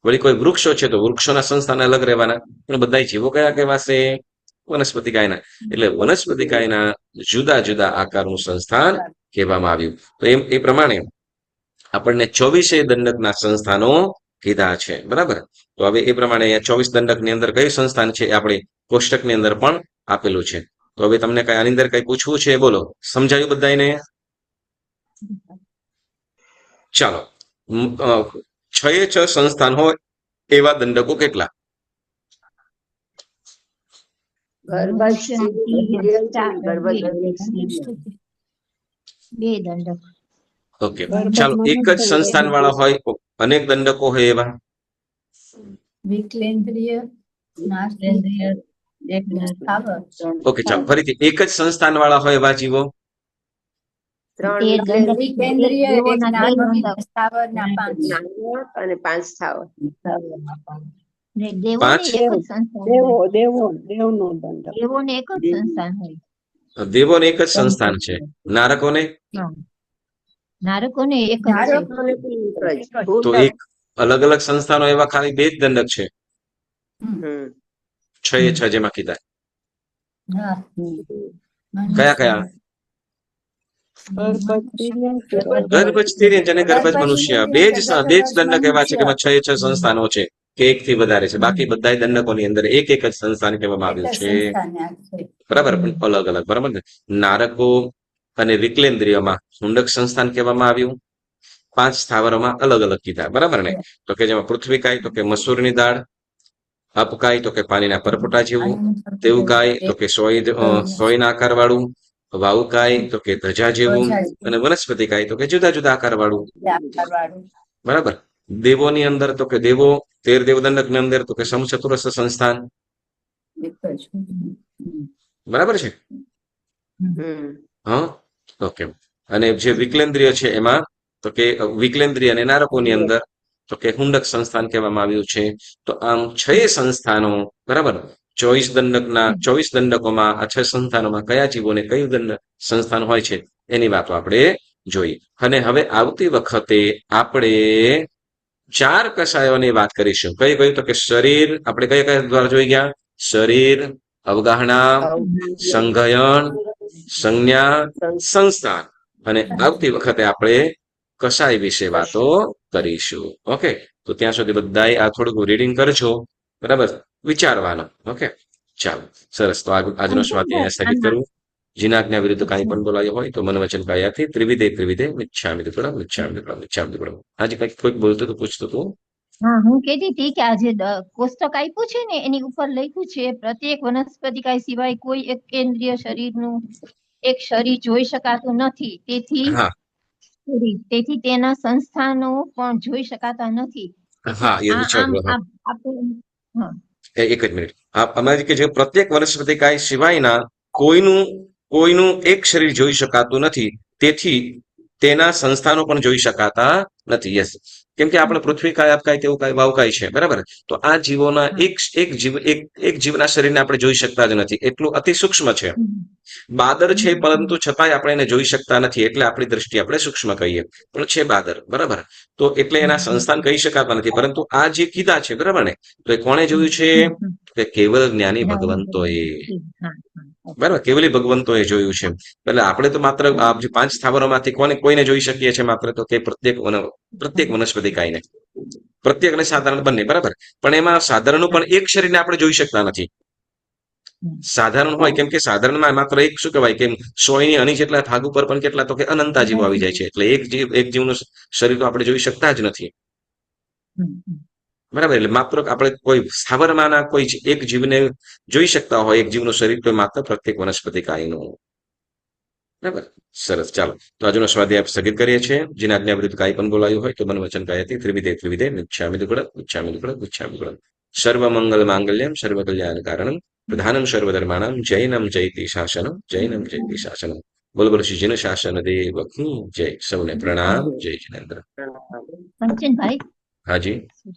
વળી કોઈ વૃક્ષો છે તો વૃક્ષોના સંસ્થાન અલગ રહેવાના. પણ બધા જીવો કયા કહેવાશે? વનસ્પતિકાયના. એટલે વનસ્પતિકાયના જુદા જુદા આકારનું સંસ્થાન કહેવામાં આવ્યું. તો એ પ્રમાણે આપણને 24 દંડકના સંસ્થાનો કીધા છે. બરાબર. તો હવે એ પ્રમાણે અહીંયા 24 દંડકની અંદર કયું સંસ્થાન છે એ આપણે કોષ્ટકની અંદર પણ આપેલું છે. તો હવે તમને કઈ આની અંદર કઈ પૂછવું છે? બોલો. સમજાયું બધાને? ચાલો. 6 સંસ્થાન હોય એવા દંડકો કેટલા? બે દંડક. ઓકે. ચાલો. એક જ સંસ્થાન વાળા હોય, અનેક દંડકો હોય એવા? ઓકે. ચાલો. ફરીથી એક જ સંસ્થાન વાળા હોય એવા જીવો? તેર દંડક, વિકેન્દ્રિય, એક એક દેવોના તેર નારકીય, દંડક. સ્થાવરના 5. નાનક અને 5 સ્થાવર. ને દેવોને પાંચ? એક જ સંસ્થાન હોય. દેવનો દંડ. દેવોને એક જ સંસ્થાન હોય. દેવોને એક જ સંસ્થાન છે, નારકોને હા. નારકોને એક જ છે. નારકોને પણ એક જ. તો ભૂતળ. એક અલગ અલગ સંસ્થાનો એવા ખાલી બે જ દંડક છે, હમ. 6 એ 6 જેમાં કીધા. હા. કયા કયા? ગર્ભજ તિર્યંજ અને ગર્ભજ મનુષ્ય, બે જ દંડક એવા છે કે એમાં 6 એ 6 સંસ્થાનો છે કે એક થી વધારે છે. બાકી બધા દંડકોની અંદર એક એક જ સંસ્થાન કહેવામાં આવ્યું છે, બરાબર, પણ અલગ અલગ, બરાબર ને. નારકો અને વિકલેન્દ્રિયમાં હુંડક સંસ્થાન કહેવામાં આવ્યું. 5 સ્થાવરોમાં અલગ અલગ કીધા, બરાબર ને. તો કે જેમાં પૃથ્વીકાય તો કે મસૂરની દાળ, અપકાય તો કે પાણીના પરપોટા જેવું, તેવુકાય તો કે સોયના આકાર વાળું, વાવુકાય તો કે ધજા જેવું, અને વનસ્પતિકાય તો કે જુદા જુદા આકાર વાળું, બરાબર. દેવોની અંદર તો કે દેવો 13 દેવદંડક ની અંદર તો કે સમચતુરસ્ર સંસ્થાન, બરાબર છે. હમ. હા, ઓકે. અને જે વિકલેન્દ્રિય છે એમાં તો કે વિકલેન્દ્રિય અને નારકોની અંદર તો કે હુંડક સંસ્થાન કહેવામાં આવ્યું છે. તો આમ 6 સંસ્થાનો, બરાબર. 24 દંડકોમાં આ 6 સંસ્થાનોમાં કયા જીવોને કયું દંડ સંસ્થાન હોય છે એની વાતો આપણે જોઈ. અને હવે આવતી વખતે આપણે 4 કષાયોની વાત કરીશું. કઈ કઈ? તો કે શરીર, આપણે કયા કયા દ્વારા જોઈ ગયા? શરીર, અવગાહના, સંઘયન, સંજ્ઞા, સંસ્થાન. અને આવતી વખતે આપણે કષાય વિશે વાતો કરીશું. ઓકે, તો ત્યાં સુધી બધાય આ થોડુંક રીડિંગ કરજો, બરાબર, વિચારવાનું. ઓકે, ચાલો, સરસ. તો આજનો સ્વાધ્યાય સ્થગિત કરવું. જીનાજ્ઞા વિરુદ્ધ કાંઈ પણ બોલાયું હોય તો મન વચન કાયાથી ત્રિવિધે મિચ્છામિ દુક્કડમ મિચ્છામિ દુક્કડમ મિચ્છામિ દુક્કડમ. આજે કંઈક કોઈક બોલતું તો પૂછતું હતું. હા, હું કહેતી હતી કે આજે કોષ્ટક આપ્યું છે ને એની ઉપર લખ્યું છે પ્રત્યેક વનસ્પતિકાય સિવાય કોઈ એક કેન્દ્રીય શરીરનું એક શરીર જોઈ શકાતું નથી, હા તેથી તેના સંસ્થાનો પણ જોઈ શકાતા નથી. હા, એ વિચારજો. હા, એક જ મિનિટ. અમારી કે જે પ્રત્યેક વનસ્પતિકાય સિવાયના કોઈનું એક શરીર જોઈ શકાતું નથી, તેથી તેના સંસ્થાનો પણ જોઈ શકાતા નથી. યસ, કેમ કે આપણે પૃથ્વીકાય, આપકાય, તેવુકાય, વાવકાય છે, બરાબર. તો આ જીવોના એક જીવના શરીરને આપણે જોઈ શકતા જ નથી, એટલું અતિ સૂક્ષ્મ છે. બાદર છે, પરંતુ છતાંય આપણે એને જોઈ શકતા નથી, એટલે આપણી દ્રષ્ટિએ આપણે સૂક્ષ્મ કહીએ, પણ છે બાદર, બરાબર. તો એટલે એના સંસ્થાન કહી શકાતા નથી. પરંતુ આ જે કીધા છે, બરાબર ને, તો એ કોણે જોયું છે? કે કેવલ જ્ઞાની ભગવંતોએ, બરાબર, કેવલી ભગવંતોએ જોયું છે. એટલે આપણે તો માત્ર આ જે 5 સ્થાવરોમાંથી કોઈને જોઈ શકીએ છીએ? માત્ર તો કે પ્રત્યેક વનસ્પતિકાયને, પ્રત્યેક અને સાધારણ બંને, બરાબર. પણ એમાં સાધારણનું પણ એક શરીરને આપણે જોઈ શકતા નથી. સાધારણ હોય, કેમ કે સાધારણમાં માત્ર એક, શું કહેવાય, કે 100 અણી જેટલા ભાગ ઉપર પણ કેટલા તો કે અનંતા જીવો આવી જાય છે. એટલે એક જીવનું શરીર તો આપણે જોઈ શકતા જ નથી, બરાબર. એટલે માત્ર આપણે કોઈ સ્થાવરમાંના કોઈ એક જીવને જોઈ શકતા હોય, એક જીવનું શરીર, તો માત્ર પ્રત્યેક વનસ્પતિકાયનું, બરાબર. સરસ, ચાલો. તો આજનો સ્વાધ્યાય સ્થગિત કરીએ છીએ. જેના આજ્ઞા વિરુદ્ધ કાંઈ પણ બોલાયું હોય તો મન વચન કાયાથી ત્રિવિધે મિચ્છામિ દુક્કડમ મિચ્છામિ દુક્કડમ મિચ્છામિ દુક્કડમ. સર્વમંગલ માંગલ્યમ સર્વ કલ્યાણ કારણમ પ્રધાનમ સર્વધર્માણામ જૈનમ જયતિ શાસનમ જૈનમ જયતિ શાસનમ. બોલ બોલ શ્રી જીન શાસન દેવ કી જય. સૌને પ્રણામ. જય જિનેન્દ્ર. કંચનભાઈ, હાજી.